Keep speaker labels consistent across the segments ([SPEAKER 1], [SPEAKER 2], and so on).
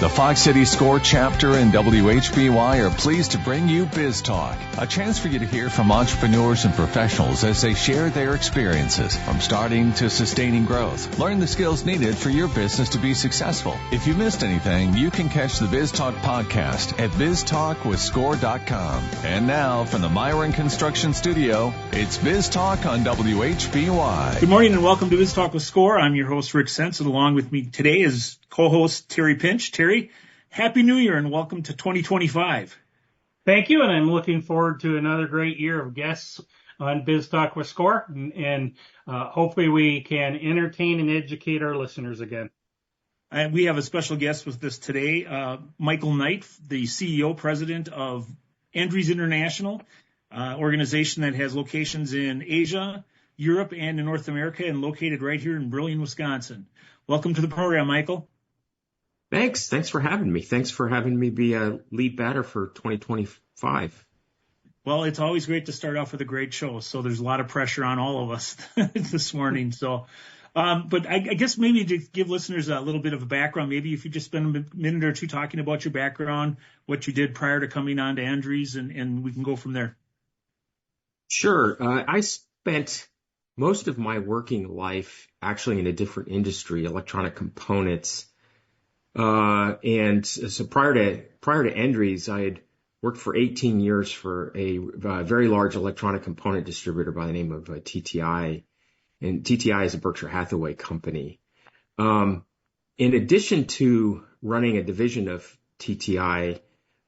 [SPEAKER 1] The Fox City Score chapter and WHBY are pleased to bring you Biz Talk, a chance for you to hear from entrepreneurs and professionals as they share their experiences from starting to sustaining growth. Learn the skills needed for your business to be successful. If you missed anything, you can catch the Biz Talk podcast at biztalkwithscore.com. And now from the Myron Construction Studio, it's Biz Talk on WHBY.
[SPEAKER 2] Good morning and welcome to Biz Talk with Score. I'm your host, Rick Sensen. Along with me today is co-host Terry Pinch. Terry, Happy New Year and welcome to 2025.
[SPEAKER 3] Thank you, and I'm looking forward to another great year of guests on Biz Talk with Score, and hopefully we can entertain and educate our listeners again.
[SPEAKER 2] And we have a special guest with us today, Michael Knight, the CEO, president of Endries International, organization that has locations in Asia, Europe, and in North America, and located right here in Brillion, Wisconsin. Welcome to the program, Michael.
[SPEAKER 4] Thanks for having me. Thanks for having me be a lead batter for 2025.
[SPEAKER 2] Well, it's always great to start off with a great show. So there's a lot of pressure on all of us this morning. So, but I guess maybe to give listeners a little bit of a background, maybe if you just spend a minute or two talking about your background, what you did prior to coming on to Endries, and we can go from there.
[SPEAKER 4] Sure. I spent most of my working life actually in a different industry, electronic components. And so prior to Endries, I had worked for 18 years for a very large electronic component distributor by the name of TTI. And TTI is a Berkshire Hathaway company. In addition to running a division of TTI,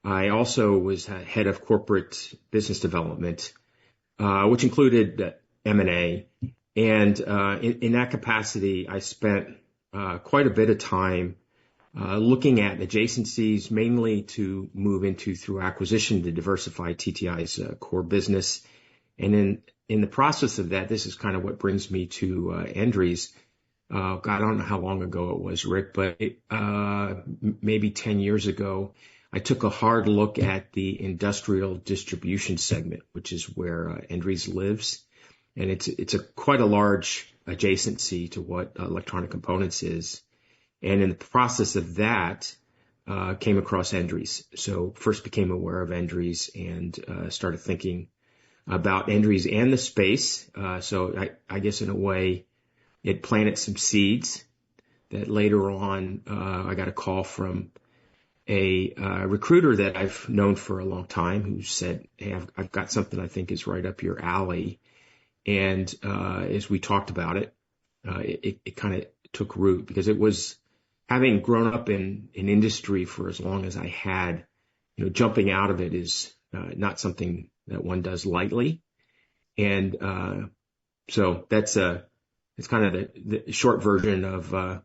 [SPEAKER 4] I also was head of corporate business development, which included M&A. And in that capacity, I spent quite a bit of time looking at adjacencies, mainly to move into through acquisition to diversify TTI's core business. And in the process of that, this is kind of what brings me to Endries. God, I don't know how long ago it was, Rick, but maybe 10 years ago, I took a hard look at the industrial distribution segment, which is where Endries lives. And it's quite a large adjacency to what electronic components is. And in the process of that, came across Endries. So first became aware of Endries and started thinking about Endries and the space. So I guess in a way, it planted some seeds that later on I got a call from a recruiter that I've known for a long time who said, hey, I've got something I think is right up your alley. And as we talked about it, it kind of took root because it was, having grown up in industry for as long as I had, jumping out of it is not something that one does lightly. And so it's kind of the short version of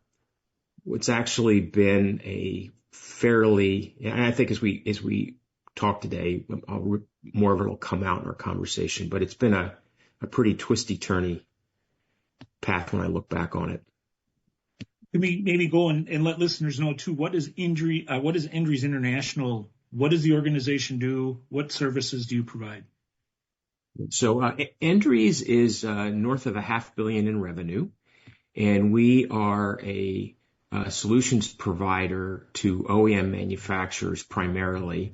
[SPEAKER 4] what's actually been a fairly, and I think as we talk today, more of it will come out in our conversation, but it's been a pretty twisty, turny path when I look back on it.
[SPEAKER 2] Can we maybe go and let listeners know too, what is Endries International? What does the organization do? What services do you provide?
[SPEAKER 4] So Endries is north of $500 million in revenue, and we are a solutions provider to OEM manufacturers primarily,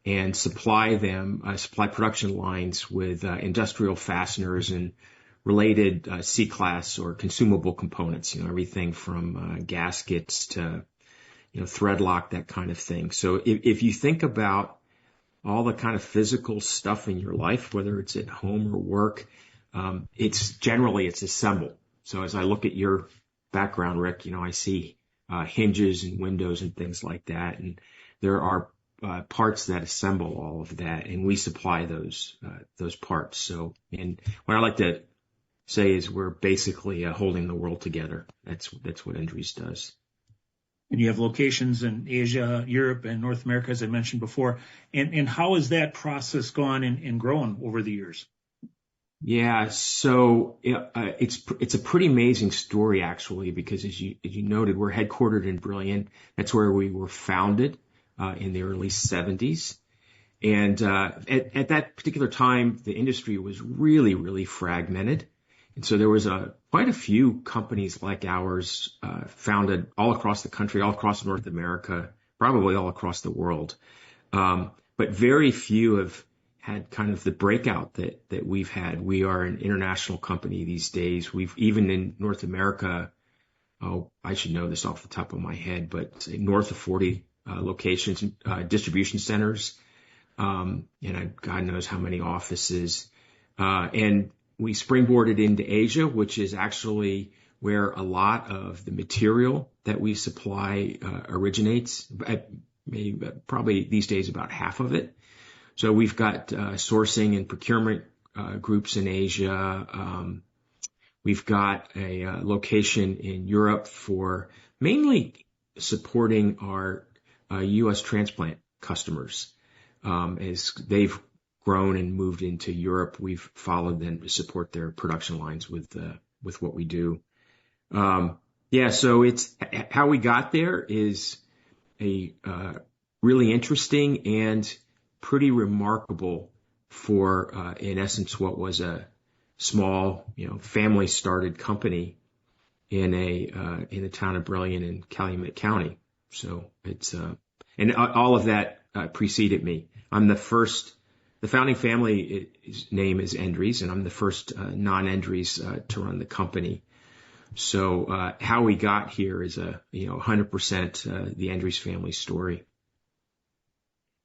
[SPEAKER 4] and supply production lines with industrial fasteners and related C-class or consumable components, everything from gaskets to, thread lock, that kind of thing. So if you think about all the kind of physical stuff in your life, whether it's at home or work, it's assembled. So as I look at your background, Rick, I see hinges and windows and things like that. And there are parts that assemble all of that, and we supply those parts. So, and what I like to say is we're basically holding the world together. That's what Endries does.
[SPEAKER 2] And you have locations in Asia, Europe, and North America, as I mentioned before. And how has that process gone and grown over the years?
[SPEAKER 4] Yeah, so it's a pretty amazing story actually, because as you noted, we're headquartered in Brillion. That's where we were founded in the early 70s. And at that particular time, the industry was really, really fragmented. And so there was quite a few companies like ours founded all across the country, all across North America, probably all across the world. But very few have had kind of the breakout that we've had. We are an international company these days. We've even in North America, oh, I should know this off the top of my head, but north of 40 locations, distribution centers, and God knows how many offices. And we springboarded into Asia, which is actually where a lot of the material that we supply originates. Probably these days about half of it. So we've got sourcing and procurement groups in Asia. We've got a location in Europe for mainly supporting our U.S. transplant customers. As they've grown and moved into Europe, we've followed them to support their production lines with what we do. So it's how we got there is a really interesting and pretty remarkable for, in essence, what was a small, family started company in the town of Brillion in Calumet County. So it's, and all of that preceded me. I'm the founding family's name is Endries, and I'm the first non-Endries to run the company. So how we got here is 100% the Endries family story.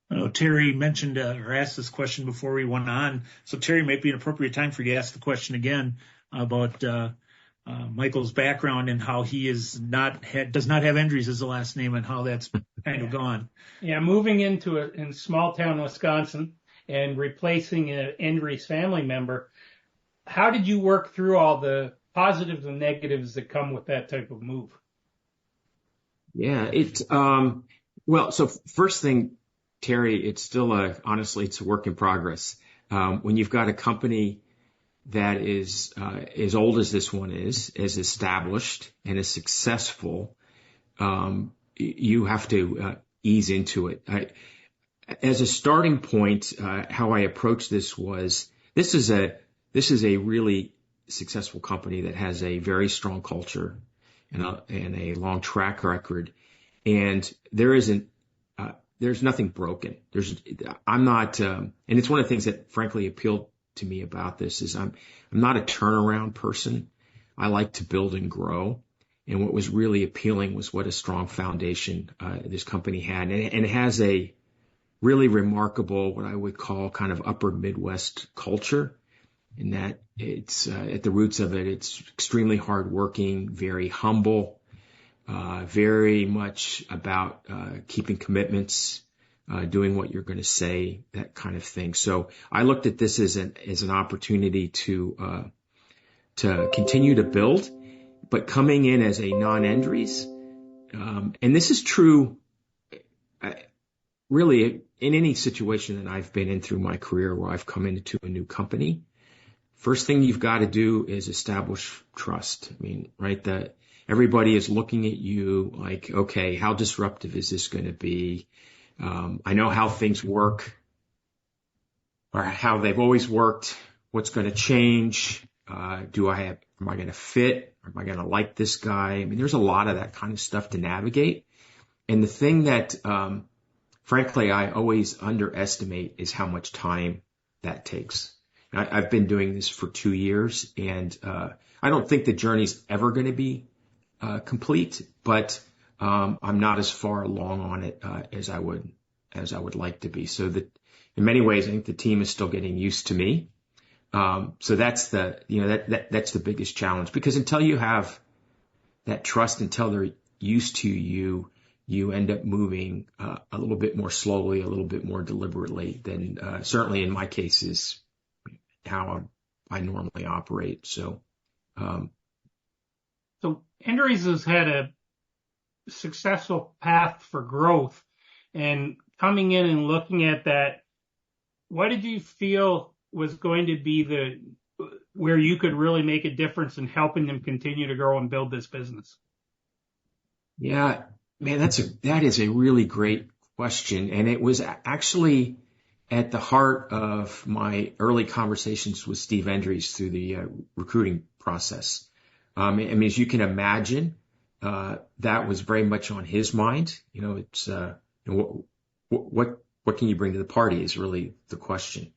[SPEAKER 2] I know Terry mentioned or asked this question before we went on. So Terry, might be an appropriate time for you to ask the question again about Michael's background and how he does not have Endries as the last name and how that's kind of gone.
[SPEAKER 3] Yeah, moving in small town Wisconsin and replacing an Endries family member. How did you work through all the positives and negatives that come with that type of move?
[SPEAKER 4] Yeah, so first thing, Terry, it's still honestly, it's a work in progress. When you've got a company that is as old as this one is, as established and as successful, you have to ease into it. As a starting point, how I approached this was this is a really successful company that has a very strong culture and a long track record, and there's nothing broken. I'm not, and it's one of the things that frankly appealed to me about this is I'm not a turnaround person. I like to build and grow. And what was really appealing was what a strong foundation this company had, and it has a really remarkable, what I would call kind of upper Midwest culture, in that it's at the roots of it, it's extremely hardworking, very humble. Very much about keeping commitments, doing what you're going to say, that kind of thing. So I looked at this as an opportunity to continue to build, but coming in as a non-Endries. And this is true really in any situation that I've been in through my career where I've come into a new company. First thing you've got to do is establish trust. I mean, right? Everybody is looking at you like, okay, how disruptive is this going to be? I know how things work or how they've always worked. What's going to change? Am I going to fit? Am I going to like this guy? I mean, there's a lot of that kind of stuff to navigate. And the thing that, frankly, I always underestimate is how much time that takes. I've been doing this for 2 years, and I don't think the journey's ever going to be complete, but I'm not as far along on it as I would like to be. So that in many ways, I think the team is still getting used to me. So that's that's the biggest challenge, because until you have that trust, until they're used to you, you end up moving a little bit more slowly, a little bit more deliberately than certainly in my case is how I normally operate. So
[SPEAKER 3] Endries has had a successful path for growth, and coming in and looking at that, what did you feel was going to be where you could really make a difference in helping them continue to grow and build this business?
[SPEAKER 4] Yeah, man, that is a really great question. And it was actually at the heart of my early conversations with Steve Endries through the recruiting process. I mean, as you can imagine, that was very much on his mind. It's know, what can you bring to the party is really the question.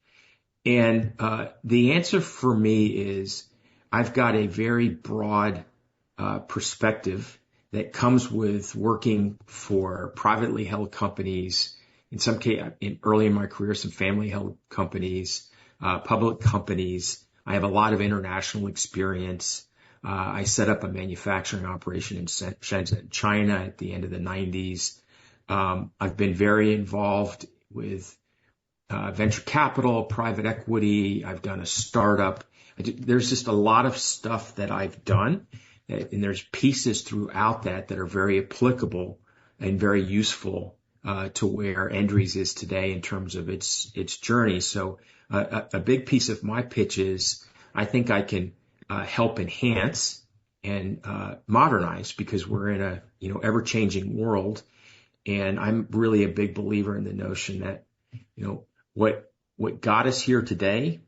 [SPEAKER 4] And the answer for me is I've got a very broad perspective that comes with working for privately held companies. In some case, early in my career, some family held companies, public companies. I have a lot of international experience. I set up a manufacturing operation in Shenzhen, China at the end of the 90s. I've been very involved with venture capital, private equity. I've done a startup. There's just a lot of stuff that I've done, and there's pieces throughout that are very applicable and very useful to where Endries is today in terms of its journey. So a big piece of my pitch is I think I can help enhance and modernize, because we're in a ever-changing world, and I'm really a big believer in the notion that what got us here today,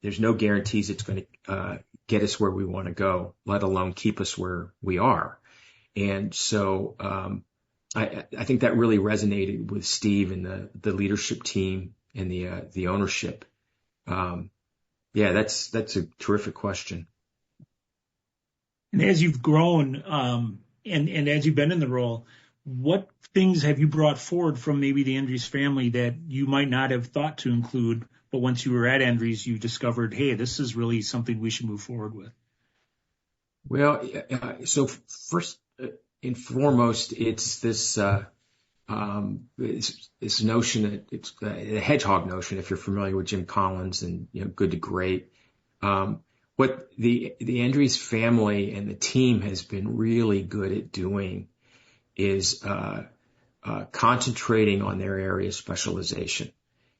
[SPEAKER 4] there's no guarantees it's going to get us where we want to go, let alone keep us where we are. And so I think that really resonated with Steve and the leadership team and the ownership. Yeah, that's a terrific question.
[SPEAKER 2] And as you've grown, and as you've been in the role, what things have you brought forward from maybe the Endries family that you might not have thought to include, but once you were at Endries, you discovered, hey, this is really something we should move forward with?
[SPEAKER 4] Well, so first and foremost, it's this this notion that it's the hedgehog notion. If you're familiar with Jim Collins and Good to Great, what the Endries family and the team has been really good at doing is concentrating on their area of specialization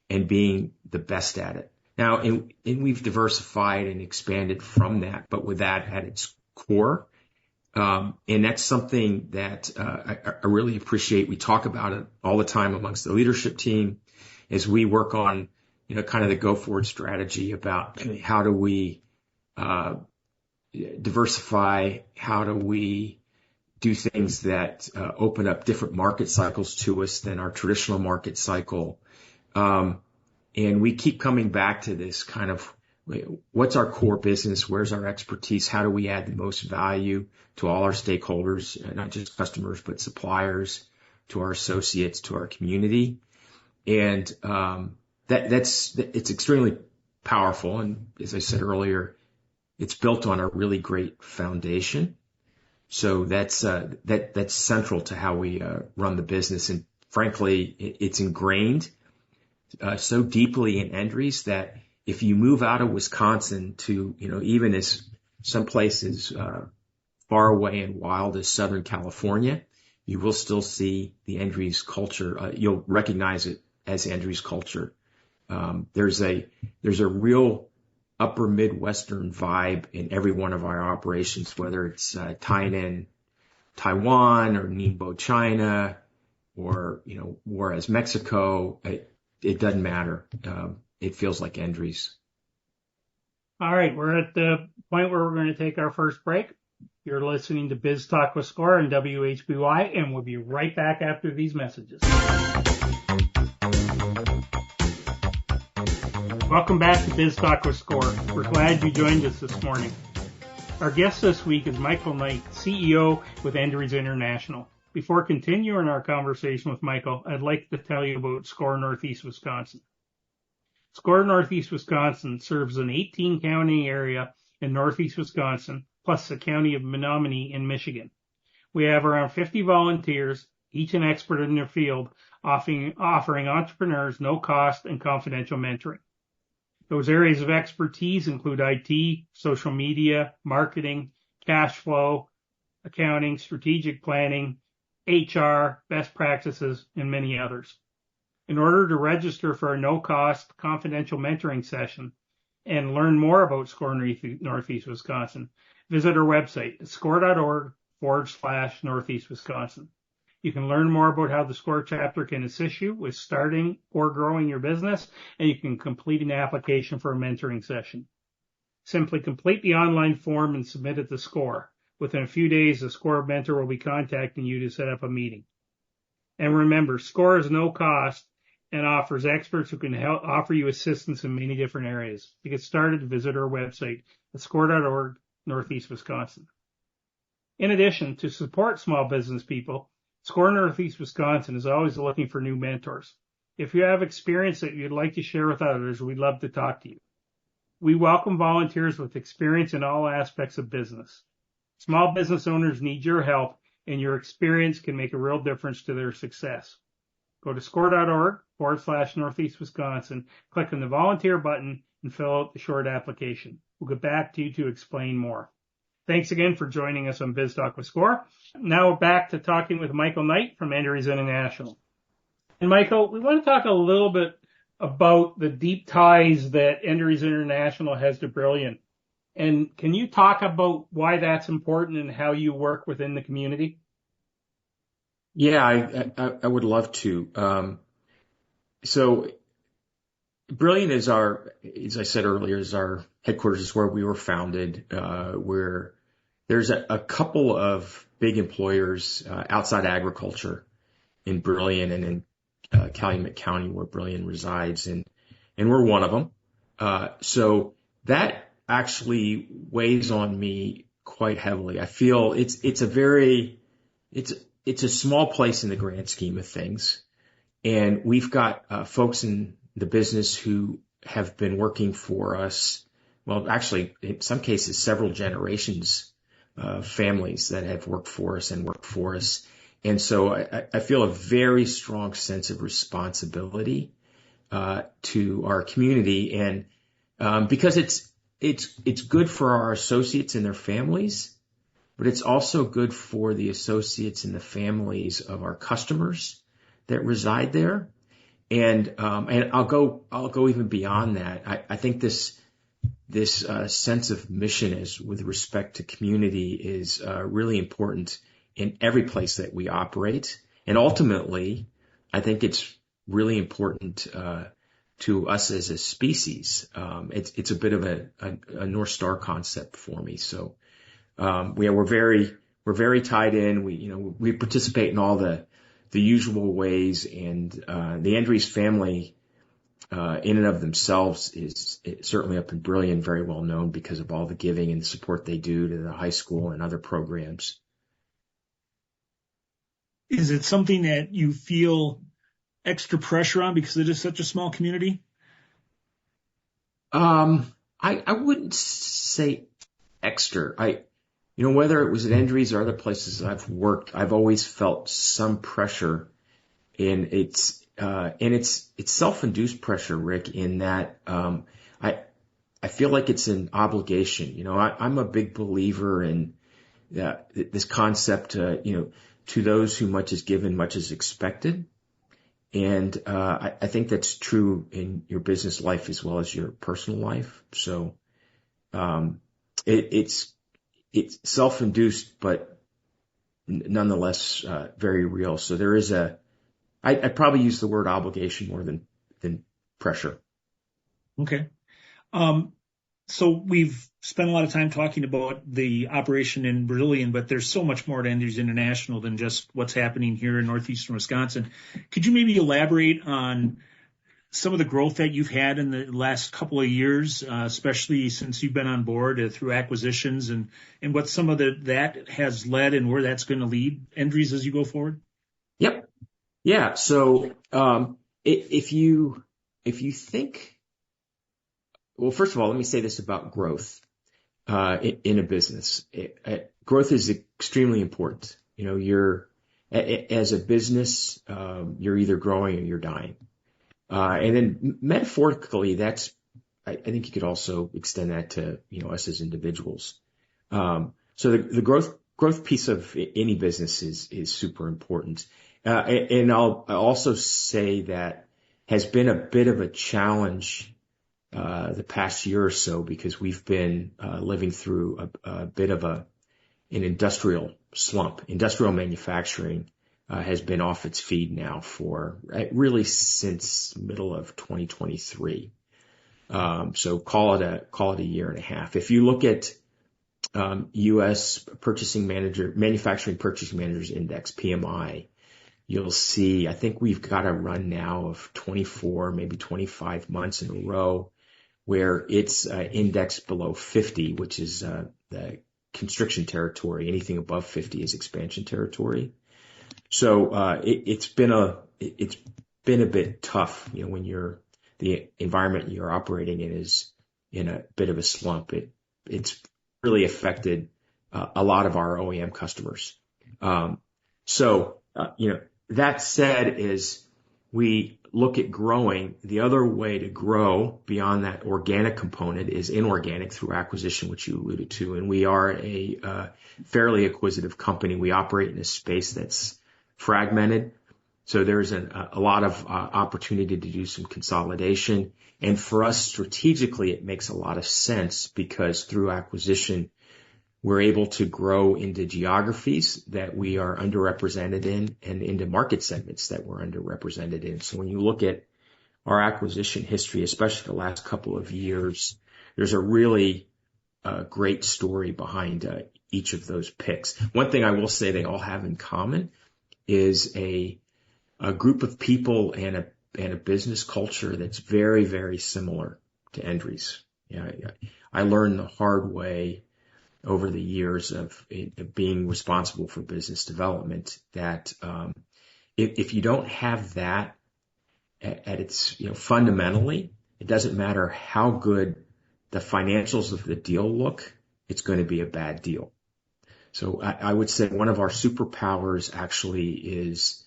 [SPEAKER 4] and being the best at it. Now, and we've diversified and expanded from that, but with that at its core. And that's something that I really appreciate. We talk about it all the time amongst the leadership team as we work on, kind of the go forward strategy about how do we diversify, how do we do things that open up different market cycles to us than our traditional market cycle. And we keep coming back to this kind of, what's our core business? Where's our expertise? How do we add the most value to all our stakeholders, not just customers, but suppliers, to our associates, to our community? And it's extremely powerful. And as I said earlier, it's built on a really great foundation. So that's central to how we run the business. And frankly, it's ingrained so deeply in Endries that if you move out of Wisconsin to, even as some places far away and wild as Southern California, you will still see the Endries culture. You'll recognize it as Endries culture. There's a real upper Midwestern vibe in every one of our operations, whether it's Tainan, Taiwan, or Ningbo, China, or, Juarez, Mexico. It doesn't matter. It feels like Endries.
[SPEAKER 3] All right, we're at the point where we're going to take our first break. You're listening to Biz Talk with Score and WHBY, and we'll be right back after these messages. Welcome back to Biz Talk with Score. We're glad you joined us this morning. Our guest this week is Michael Knight, CEO with Endries International. Before continuing our conversation with Michael, I'd like to tell you about SCORE Northeast Wisconsin. SCORE Northeast Wisconsin serves an 18-county area in Northeast Wisconsin, plus the county of Menominee in Michigan. We have around 50 volunteers, each an expert in their field, offering entrepreneurs no-cost and confidential mentoring. Those areas of expertise include IT, social media, marketing, cash flow, accounting, strategic planning, HR, best practices, and many others. In order to register for a no-cost confidential mentoring session and learn more about SCORE Northeast Wisconsin, visit our website at score.org/Northeast Wisconsin. You can learn more about how the SCORE chapter can assist you with starting or growing your business, and you can complete an application for a mentoring session. Simply complete the online form and submit it to SCORE. Within a few days, the SCORE mentor will be contacting you to set up a meeting. And remember, SCORE is no cost and offers experts who can help offer you assistance in many different areas. To get started, visit our website at score.org, Northeast Wisconsin. In addition, to support small business people, SCORE Northeast Wisconsin is always looking for new mentors. If you have experience that you'd like to share with others, we'd love to talk to you. We welcome volunteers with experience in all aspects of business. Small business owners need your help, and your experience can make a real difference to their success. Go to score.org/Northeast Wisconsin, click on the volunteer button, and fill out the short application. We'll get back to you to explain more. Thanks again for joining us on Biz Talk with SCORE. Now we're back to talking with Michael Knight from Endries International. And Michael, we want to talk a little bit about the deep ties that Endries International has to Brillion. And can you talk about why that's important and how you work within the community?
[SPEAKER 4] Yeah, I would love to. So Brillion is as I said earlier, is our headquarters, is where we were founded, where there's a couple of big employers outside agriculture in Brillion and in Calumet County, where Brillion resides, and we're one of them. So that actually weighs on me quite heavily. I feel it's a small place in the grand scheme of things, and we've got folks in the business who have been working for us. Well, actually, in some cases, several generations of families that have worked for us and worked for us. And so I feel a very strong sense of responsibility to our community, and because it's good for our associates and their families, but it's also good for the associates and the families of our customers that reside there. And I'll go even beyond that. I think this sense of mission is with respect to community is really important in every place that we operate. And ultimately, I think it's really important to us as a species. It's a bit of a North Star concept for me. So we're very tied in. We participate in all the usual ways, and the Endries family in and of themselves is certainly up in Brillion very well known because of all the giving and the support they do to the high school and other programs.
[SPEAKER 2] Is it something that you feel extra pressure on because it is such a small community?
[SPEAKER 4] I wouldn't say extra. Whether it was at Endries or other places I've worked, I've always felt some pressure, and it's self-induced pressure, Rick, in that I feel like it's an obligation. I'm a big believer in this concept, to those who much is given, much is expected. And I think that's true in your business life as well as your personal life. So it's self-induced, but nonetheless very real. So there is I'd probably use the word obligation more than pressure.
[SPEAKER 2] Okay. So we've spent a lot of time talking about the operation in Brillion, but there's so much more to Endries International than just what's happening here in northeastern Wisconsin. Could you maybe elaborate on some of the growth that you've had in the last couple of years, especially since you've been on board through acquisitions, and what some of that has led and where that's going to lead Endries as you go forward?
[SPEAKER 4] Yep. Yeah. So if you think, well, first of all, let me say this about growth in a business. Growth is extremely important. You're as a business, you're either growing or you're dying. And then metaphorically, I think you could also extend that to us as individuals. So the growth piece of any business is super important. And I'll also say that has been a bit of a challenge the past year or so, because we've been living through a bit of an industrial slump. Industrial manufacturing has been off its feed now for really since middle of 2023. So call it a year and a half. If you look at U.S. Manufacturing Purchasing Managers Index, PMI, you'll see, I think we've got a run now of 24, maybe 25 months in a row where it's indexed below 50, which is the constriction territory. Anything above 50 is expansion territory. So it's been a bit tough, when the environment you're operating in is in a bit of a slump. It's really affected a lot of our OEM customers. That said, is we look at growing. The other way to grow beyond that organic component is inorganic through acquisition, which you alluded to. And we are a fairly acquisitive company. We operate in a space that's fragmented. So there's a lot of opportunity to do some consolidation. And for us strategically, it makes a lot of sense because through acquisition, we're able to grow into geographies that we are underrepresented in and into market segments that we're underrepresented in. So when you look at our acquisition history, especially the last couple of years, there's a really great story behind each of those picks. One thing I will say they all have in common is a group of people and a business culture that's very, very similar to Endries. I learned the hard way over the years of being responsible for business development that if you don't have that at its fundamentally, it doesn't matter how good the financials of the deal look, it's going to be a bad deal. So I would say one of our superpowers actually is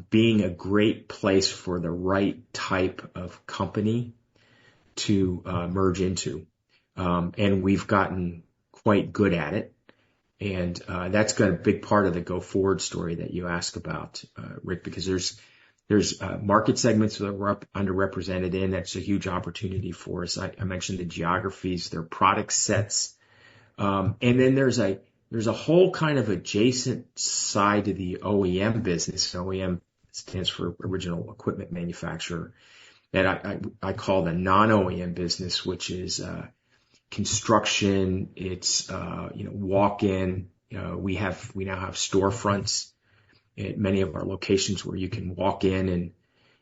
[SPEAKER 4] being a great place for the right type of company to merge into. And we've gotten quite good at it. And that's got a big part of the go forward story that you ask about, Rick, because there's market segments that we're underrepresented in. That's a huge opportunity for us. I mentioned the geographies, their product sets. And then there's a whole kind of adjacent side to the OEM business. OEM stands for original equipment manufacturer, that I call the non-OEM business, which is construction. It's walk-in. We now have storefronts at many of our locations where you can walk in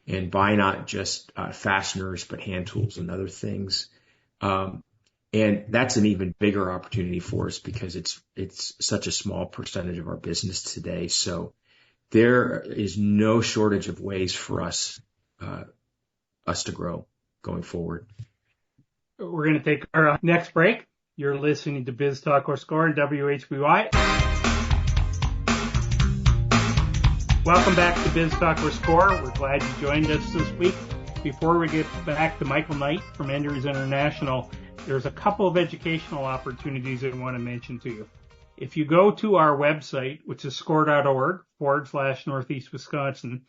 [SPEAKER 4] and buy not just fasteners but hand tools and other things. And that's an even bigger opportunity for us because it's such a small percentage of our business today. So there is no shortage of ways for us to grow going forward.
[SPEAKER 3] We're going to take our next break. You're listening to Biz Talk or Score in WHBY. Welcome back to Biz Talk or Score. We're glad you joined us this week. Before we get back to Michael Knight from Endries International, there's a couple of educational opportunities I want to mention to you. If you go to our website, which is score.org/Northeast Wisconsin,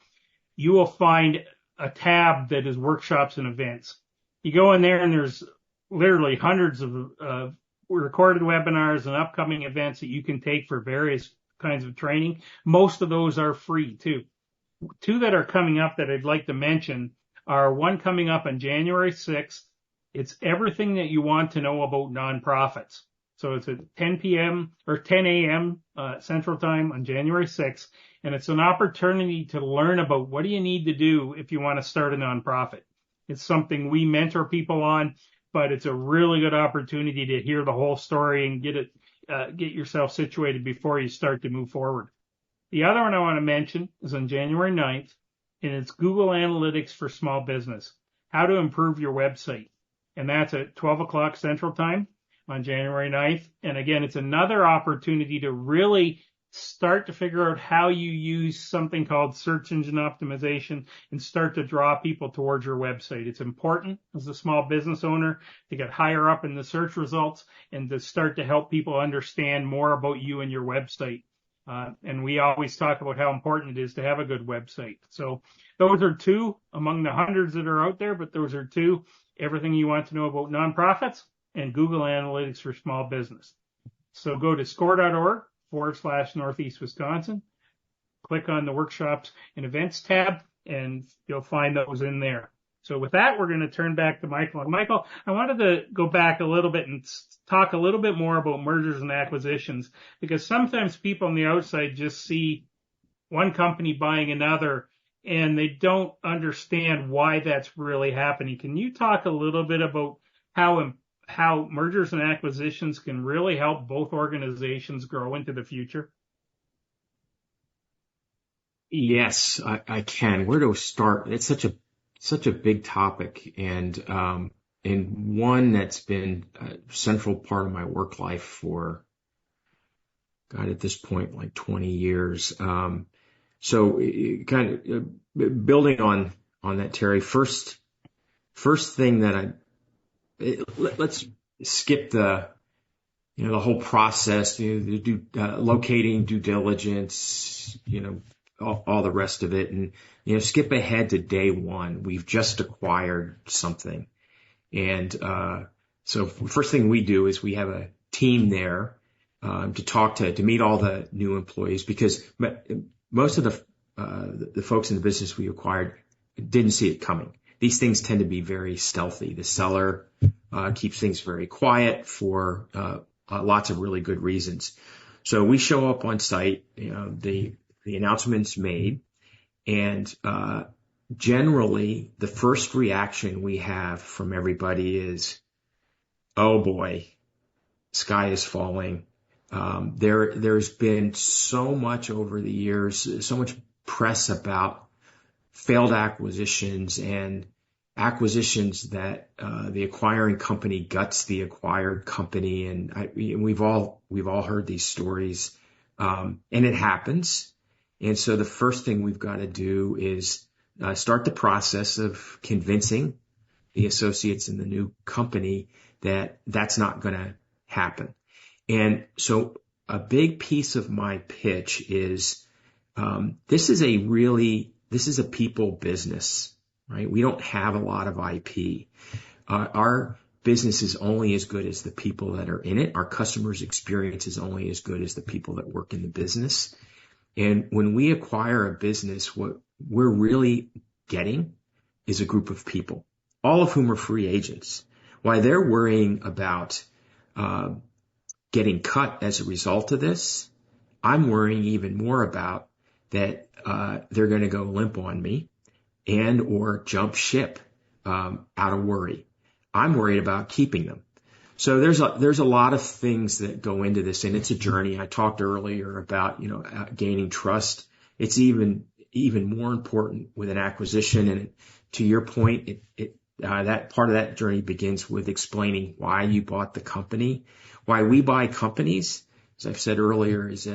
[SPEAKER 3] you will find a tab that is workshops and events. You go in there and there's literally hundreds of recorded webinars and upcoming events that you can take for various kinds of training. Most of those are free too. Two that are coming up that I'd like to mention are one coming up on January 6th. It's everything that you want to know about nonprofits. So it's at 10 p.m. or 10 a.m. Central Time on January 6th. And it's an opportunity to learn about what do you need to do if you want to start a nonprofit. It's something we mentor people on, but it's a really good opportunity to hear the whole story and get yourself situated before you start to move forward. The other one I want to mention is on January 9th, and it's Google Analytics for Small Business, how to improve your website. And that's at 12 o'clock Central Time on January 9th. And again, it's another opportunity to really start to figure out how you use something called search engine optimization and start to draw people towards your website. It's important as a small business owner to get higher up in the search results and to start to help people understand more about you and your website. And we always talk about how important it is to have a good website. So those are two among the hundreds that are out there, but those are two, everything you want to know about nonprofits and Google Analytics for Small Business. So go to score.org/Northeast Wisconsin, click on the workshops and events tab, and you'll find those in there. So with that, we're going to turn back to Michael. And Michael, I wanted to go back a little bit and talk a little bit more about mergers and acquisitions, because sometimes people on the outside just see one company buying another, and they don't understand why that's really happening. Can you talk a little bit about how mergers and acquisitions can really help both organizations grow into the future?
[SPEAKER 4] Yes, I can. Where to start? It's such a big topic, and one that's been a central part of my work life for, God, at this point, like 20 years. So kind of building on that, Terry. First thing that let's skip the whole process, locating, due diligence, all the rest of it, and skip ahead to day one. We've just acquired something, and so first thing we do is we have a team there to talk to meet all the new employees, because most of the folks in the business we acquired didn't see it coming. These things tend to be very stealthy. The seller keeps things very quiet for lots of really good reasons. So we show up on site, the announcement's made, and generally the first reaction we have from everybody is, "Oh boy, sky is falling." There's been so much over the years, so much press about failed acquisitions and acquisitions that the acquiring company guts the acquired company, and we've all heard these stories, and it happens. And so the first thing we've got to do is start the process of convincing the associates in the new company that that's not going to happen. And so a big piece of my pitch is this is a people business, right? We don't have a lot of IP. Our business is only as good as the people that are in it. Our customers' experience is only as good as the people that work in the business. And when we acquire a business, what we're really getting is a group of people, all of whom are free agents. While they're worrying about getting cut as a result of this, I'm worrying even more about that they're going to go limp on me and or jump ship out of worry. I'm worried about keeping them. So there's a lot of things that go into this, and it's a journey. I talked earlier about gaining trust. It's even more important with an acquisition. And to your point, that part of that journey begins with explaining why you bought the company. Why we buy companies, as I've said earlier, is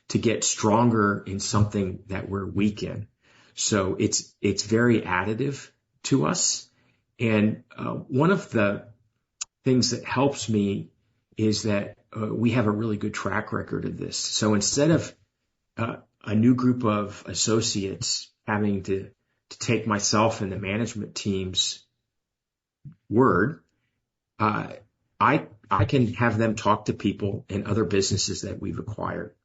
[SPEAKER 4] to get stronger in something that we're weak in. So it's very additive to us. And one of the things that helps me is that we have a really good track record of this. So instead of a new group of associates having to take myself and the management team's word, I can have them talk to people in other businesses that we've acquired.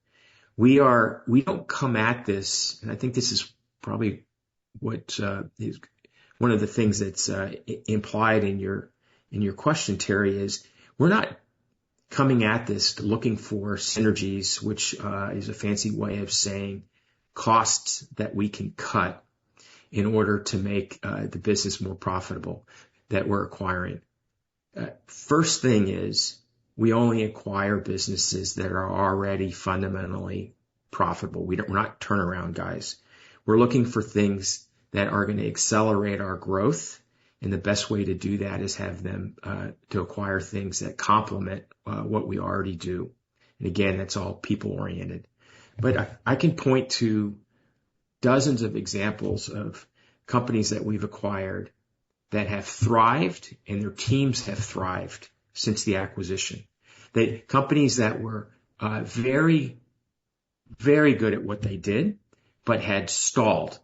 [SPEAKER 4] We don't come at this, and I think this is probably what is one of the things that's implied in your question, Terry, is we're not coming at this looking for synergies, which is a fancy way of saying costs that we can cut in order to make the business more profitable that we're acquiring. First thing is we only acquire businesses that are already fundamentally profitable. We're not turnaround guys. We're looking for things that are going to accelerate our growth. And the best way to do that is have them to acquire things that complement what we already do. And again, that's all people oriented. But I can point to dozens of examples of companies that we've acquired that have thrived and their teams have thrived since the acquisition. Companies that were very, very good at what they did, but had stalled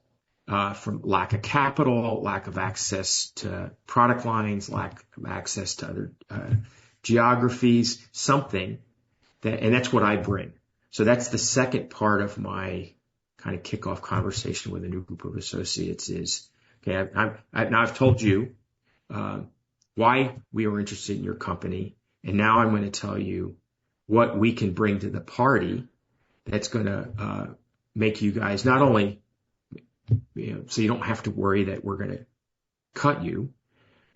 [SPEAKER 4] from lack of capital, lack of access to product lines, lack of access to other geographies, something and that's what I bring. So that's the second part of my kind of kickoff conversation with a new group of associates is, okay, now I've told you why we were interested in your company, and now I'm going to tell you what we can bring to the party that's going to make you guys not only, so you don't have to worry that we're going to cut you,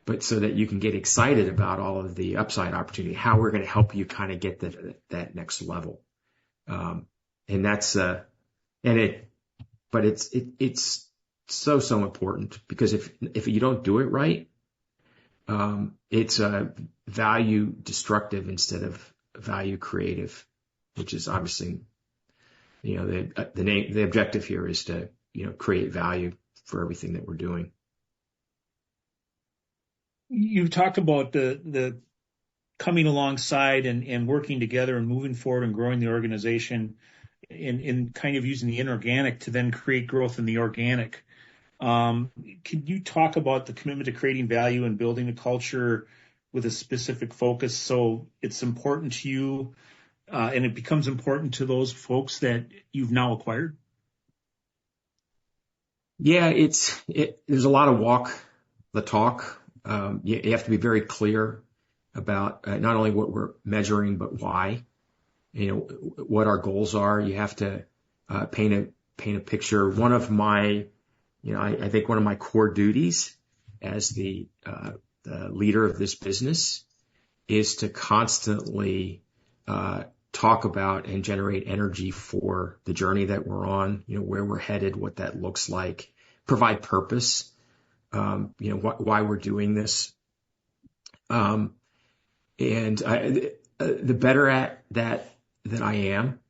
[SPEAKER 4] but so that you can get excited about all of the upside opportunity, how we're going to help you kind of get that next level. And that's, and it, but it's so important, because if you don't do it right, it's value destructive instead of value creative, which is obviously, the objective here is to, create value for everything that we're doing.
[SPEAKER 2] You talked about the coming alongside and working together and moving forward and growing the organization in kind of using the inorganic to then create growth in the organic. Can you talk about the commitment to creating value and building a culture with a specific focus, so it's important to you and it becomes important to those folks that you've now acquired?
[SPEAKER 4] Yeah, there's a lot of walk the talk. You have to be very clear about not only what we're measuring, but why, what our goals are. You have to paint a picture. One of my, I think one of my core duties as the leader of this business is to constantly talk about and generate energy for the journey that we're on, where we're headed, what that looks like, provide purpose, why we're doing this. And the better at that I am,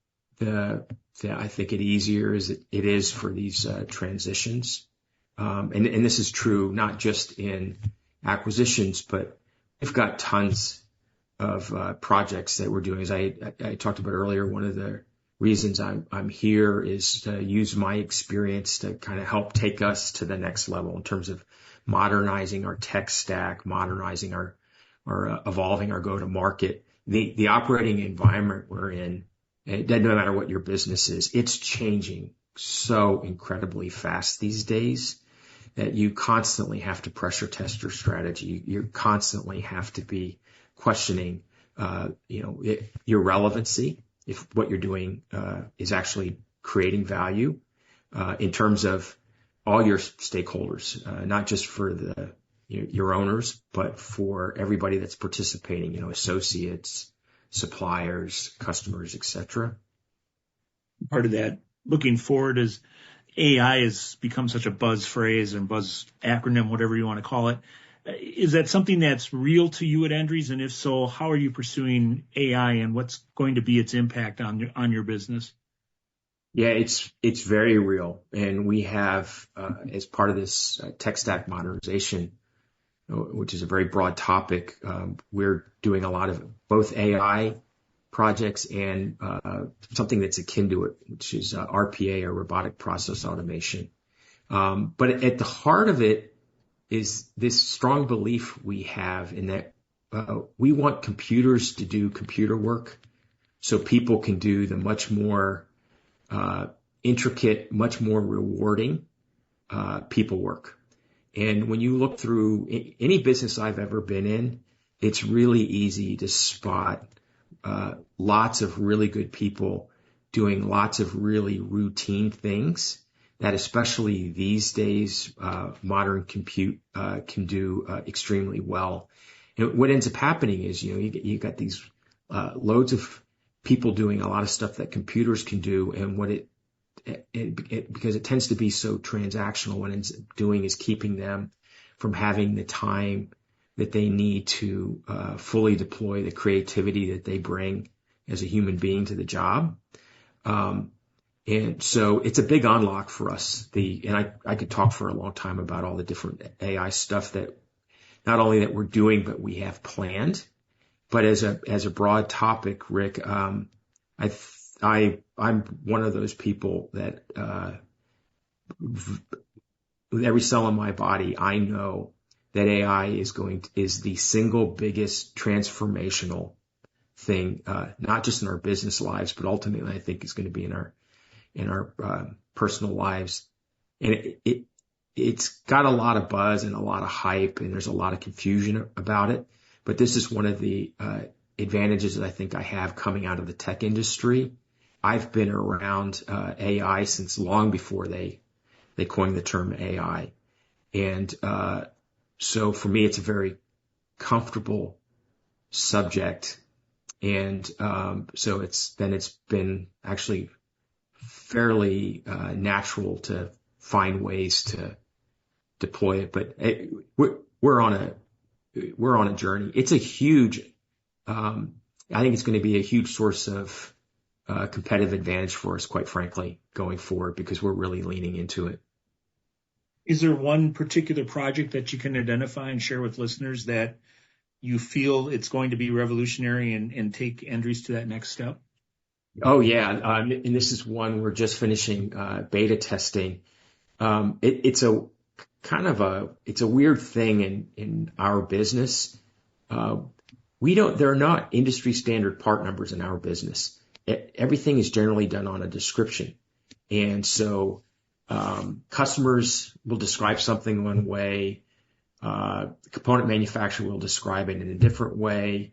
[SPEAKER 4] I think it easier it is for these transitions. And this is true not just in acquisitions, but we've got tons of projects that we're doing. As I talked about earlier, one of the reasons I'm here is to use my experience to kind of help take us to the next level in terms of modernizing our tech stack, modernizing our evolving our go-to-market. The operating environment we're in, it doesn't matter what your business is, it's changing so incredibly fast these days that you constantly have to pressure test your strategy. You constantly have to be questioning, your relevancy, if what you're doing is actually creating value in terms of all your stakeholders, not just for your owners, but for everybody that's participating, associates, suppliers, customers, etc.
[SPEAKER 2] Part of that looking forward is AI has become such a buzz phrase and buzz acronym, whatever you want to call it. Is that something that's real to you at Endries? And if so, how are you pursuing AI and what's going to be its impact on your business?
[SPEAKER 4] Yeah, it's very real. And we have, as part of this tech stack modernization, which is a very broad topic, we're doing a lot of both AI projects and something that's akin to it, which is RPA, or robotic process automation. But at the heart of it is this strong belief we have in that we want computers to do computer work so people can do the much more intricate, much more rewarding people work. And when you look through any business I've ever been in, it's really easy to spot lots of really good people doing lots of really routine things that, especially these days, modern compute can do extremely well. And what ends up happening is, you got these loads of people doing a lot of stuff that computers can do, and what because it tends to be so transactional, what it ends up doing is keeping them from having the time that they need to fully deploy the creativity that they bring as a human being to the job. And so it's a big unlock for us. And I could talk for a long time about all the different AI stuff that not only that we're doing, but we have planned. But as a broad topic, Rick, I'm one of those people that with every cell in my body, I know that AI is the single biggest transformational thing, not just in our business lives, but ultimately I think it's going to be in our personal lives. And it's got a lot of buzz and a lot of hype, and there's a lot of confusion about it. But this is one of the advantages that I think I have coming out of the tech industry, I've been around AI since long before they coined the term AI. And so for me, it's a very comfortable subject. And so it's been actually fairly natural to find ways to deploy it. But we're on a journey. It's a huge, I think it's going to be a huge source of competitive advantage for us, quite frankly, going forward, because we're really leaning into it.
[SPEAKER 2] Is there one particular project that you can identify and share with listeners that you feel it's going to be revolutionary and take Endries to that next step?
[SPEAKER 4] Oh yeah, and this is one we're just finishing beta testing. It's a weird thing in our business. There are not industry standard part numbers in our business. Everything is generally done on a description. And so, customers will describe something one way. The component manufacturer will describe it in a different way,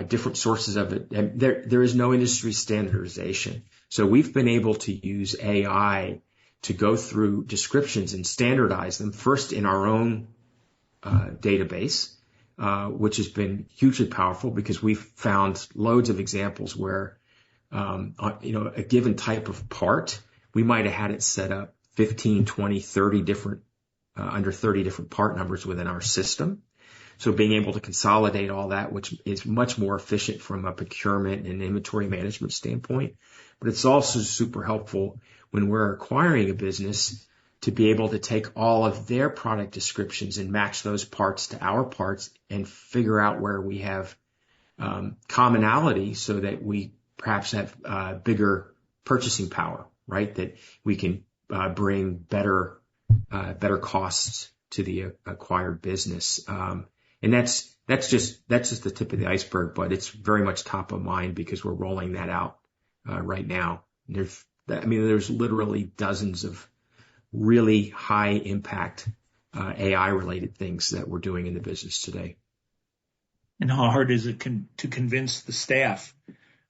[SPEAKER 4] different sources of it. And there is no industry standardization. So we've been able to use AI to go through descriptions and standardize them first in our own database, which has been hugely powerful because we've found loads of examples where, a given type of part, we might have had it set up 15, 20, 30 different, under 30 different part numbers within our system. So being able to consolidate all that, which is much more efficient from a procurement and inventory management standpoint, but it's also super helpful when we're acquiring a business to be able to take all of their product descriptions and match those parts to our parts and figure out where we have commonality so that we perhaps have bigger purchasing power, right? That we can bring better costs to the acquired business. And that's just the tip of the iceberg, but it's very much top of mind because we're rolling that out right now. There's literally dozens of really high impact AI related things that we're doing in the business today.
[SPEAKER 2] And how hard is it to convince the staff?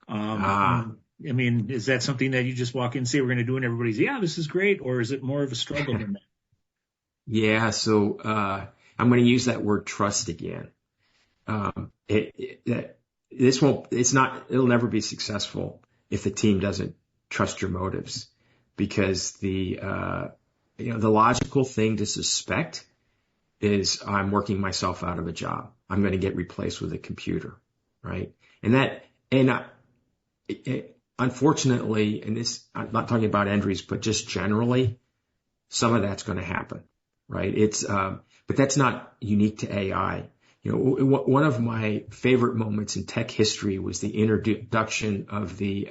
[SPEAKER 2] Is that something that you just walk in and say we're going to do and everybody's, yeah, this is great, or is it more of a struggle than that?
[SPEAKER 4] Yeah, so I'm going to use that word trust again. It'll never be successful if the team doesn't trust your motives, because the logical thing to suspect is I'm working myself out of a job. I'm going to get replaced with a computer, right? Unfortunately, I'm not talking about Endries, but just generally, some of that's going to happen, right? But that's not unique to AI. One of my favorite moments in tech history was the introduction of the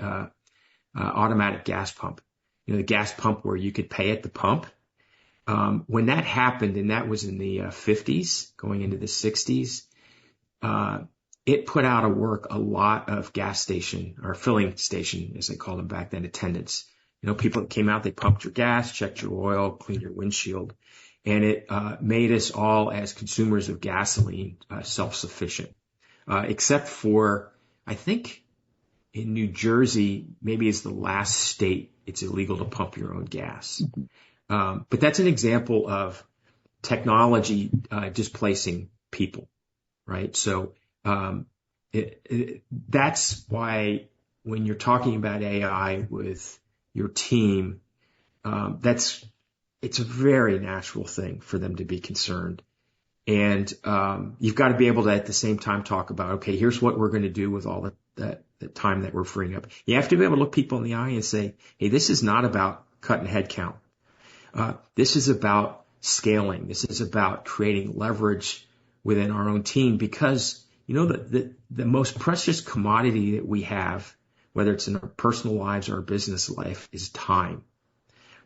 [SPEAKER 4] automatic gas pump. The gas pump where you could pay at the pump. When that happened, and that was in the 50s, going into the 60s, it put out of work a lot of gas station or filling station, as they called them back then, attendants. People that came out, they pumped your gas, checked your oil, cleaned your windshield, and it made us all, as consumers of gasoline, self-sufficient. Except for, I think, in New Jersey, maybe it's the last state it's illegal to pump your own gas. But that's an example of technology displacing people, right? So that's why when you're talking about AI with your team, it's a very natural thing for them to be concerned. And you've got to be able to at the same time talk about, okay, here's what we're going to do with all the time that we're freeing up. You have to be able to look people in the eye and say, hey, this is not about cutting head count. This is about scaling. This is about creating leverage within our own team, because the most precious commodity that we have, whether it's in our personal lives or our business life, is time,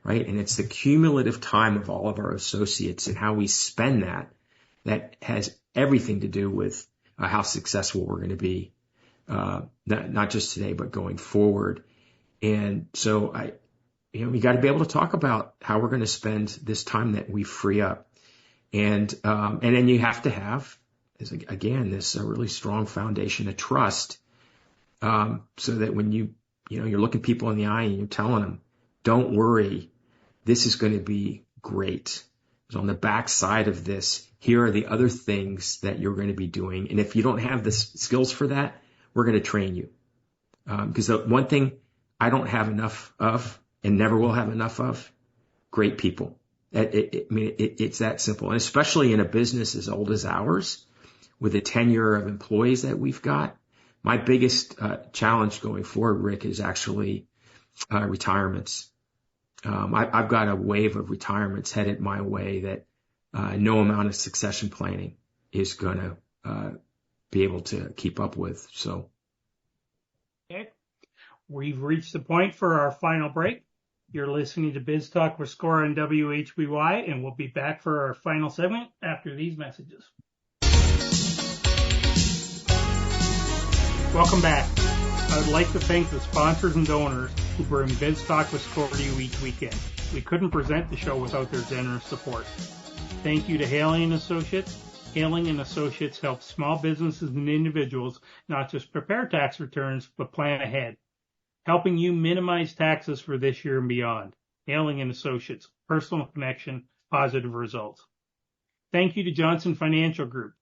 [SPEAKER 4] right? And it's the cumulative time of all of our associates and how we spend that has everything to do with how successful we're going to be, not just today, but going forward. And so we got to be able to talk about how we're going to spend this time that we free up. And then you have to have, again, this really strong foundation of trust, so that when you you're looking people in the eye and you're telling them, don't worry, this is going to be great. So on the back side of this, here are the other things that you're going to be doing. And if you don't have the skills for that, we're going to train you. Because the one thing I don't have enough of and never will have enough of, great people. It's that simple. And especially in a business as old as ours, with the tenure of employees that we've got, my biggest challenge going forward, Rick, is actually retirements. I've got a wave of retirements headed my way that no amount of succession planning is going to be able to keep up with. So,
[SPEAKER 3] okay, we've reached the point for our final break. You're listening to Biz Talk with Score on WHBY, and we'll be back for our final segment after these messages. Welcome back. I would like to thank the sponsors and donors who bring Biz Talk with Score to you each weekend. We couldn't present the show without their generous support. Thank you to Hailing & Associates. Hailing & Associates helps small businesses and individuals not just prepare tax returns, but plan ahead, helping you minimize taxes for this year and beyond. Hailing & Associates, personal connection, positive results. Thank you to Johnson Financial Group.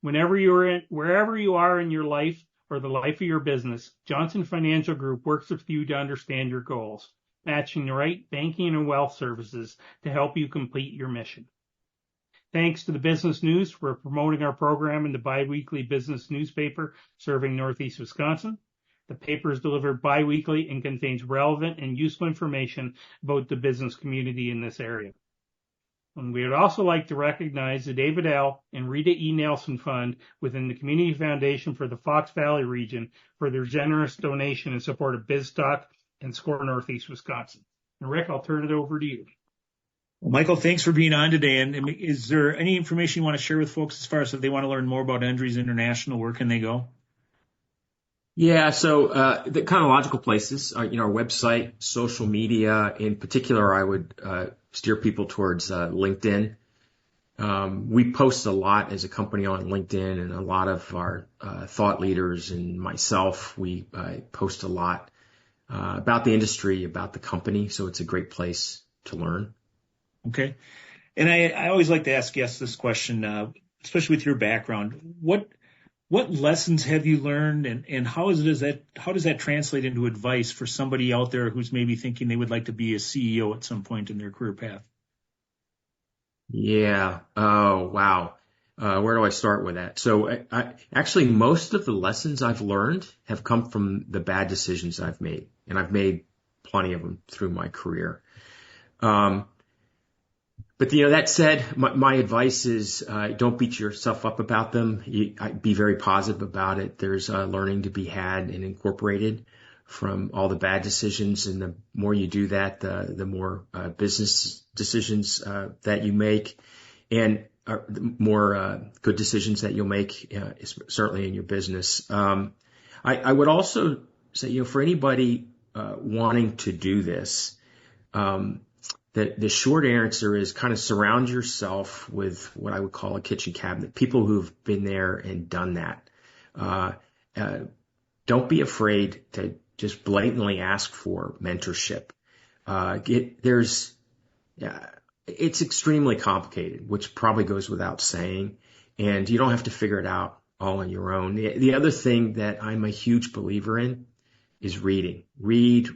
[SPEAKER 3] Wherever you are in your life, or the life of your business, Johnson Financial Group works with you to understand your goals, matching the right banking and wealth services to help you complete your mission. Thanks to the Business News for promoting our program in the biweekly business newspaper serving Northeast Wisconsin. The paper is delivered biweekly and contains relevant and useful information about the business community in this area. And we would also like to recognize the David L. and Rita E. Nelson Fund within the Community Foundation for the Fox Valley region for their generous donation in support of BizTalk and Score Northeast Wisconsin. And Rick, I'll turn it over to you.
[SPEAKER 2] Well, Michael, thanks for being on today. And is there any information you want to share with folks as far as if they want to learn more about Endries International, where can they go?
[SPEAKER 4] Yeah, so the kind of logical places are, our website, social media. In particular, I would steer people towards LinkedIn. We post a lot as a company on LinkedIn, and a lot of our thought leaders and myself, we post a lot about the industry, about the company. So it's a great place to learn.
[SPEAKER 2] Okay. And I always like to ask guests this question, especially with your background. What lessons have you learned, and how does that translate into advice for somebody out there who's maybe thinking they would like to be a CEO at some point in their career path?
[SPEAKER 4] Yeah. Oh, wow. Where do I start with that? So actually, most of the lessons I've learned have come from the bad decisions I've made, and I've made plenty of them through my career. But that said, my advice is don't beat yourself up about them. Be very positive about it. There's learning to be had and incorporated from all the bad decisions, and the more you do that, the more business decisions that you make, and the more good decisions that you'll make, certainly in your business. I would also say, for anybody wanting to do this, the short answer is kind of surround yourself with what I would call a kitchen cabinet, people who've been there and done that. Don't be afraid to just blatantly ask for mentorship. It's extremely complicated, which probably goes without saying, and you don't have to figure it out all on your own. The other thing that I'm a huge believer in is reading. Read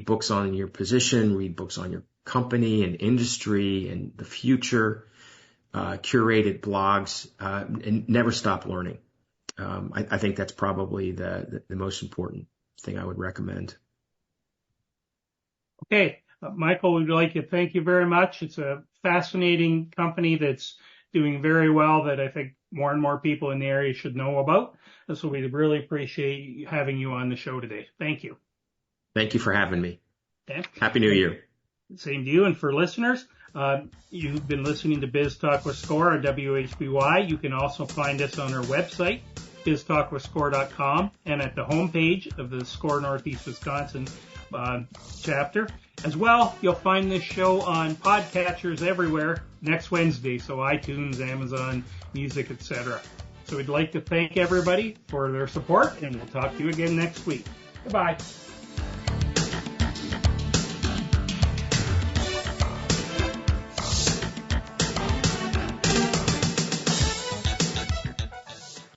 [SPEAKER 4] books on your position, read books on your company and industry and the future, curated blogs, and never stop learning. I think that's probably the most important thing I would recommend.
[SPEAKER 3] Okay. Michael, we'd like to thank you very much. It's a fascinating company that's doing very well that I think more and more people in the area should know about. So we really appreciate having you on the show today. Thank you.
[SPEAKER 4] Thank you for having me.
[SPEAKER 3] Okay.
[SPEAKER 4] Happy New Year.
[SPEAKER 3] Same to you. And for listeners, you've been listening to Biz Talk with Score on WHBY. You can also find us on our website, biztalkwithscore.com, and at the homepage of the Score Northeast Wisconsin chapter. As well, you'll find this show on podcatchers everywhere next Wednesday, so iTunes, Amazon Music, etc. So we'd like to thank everybody for their support, and we'll talk to you again next week. Goodbye.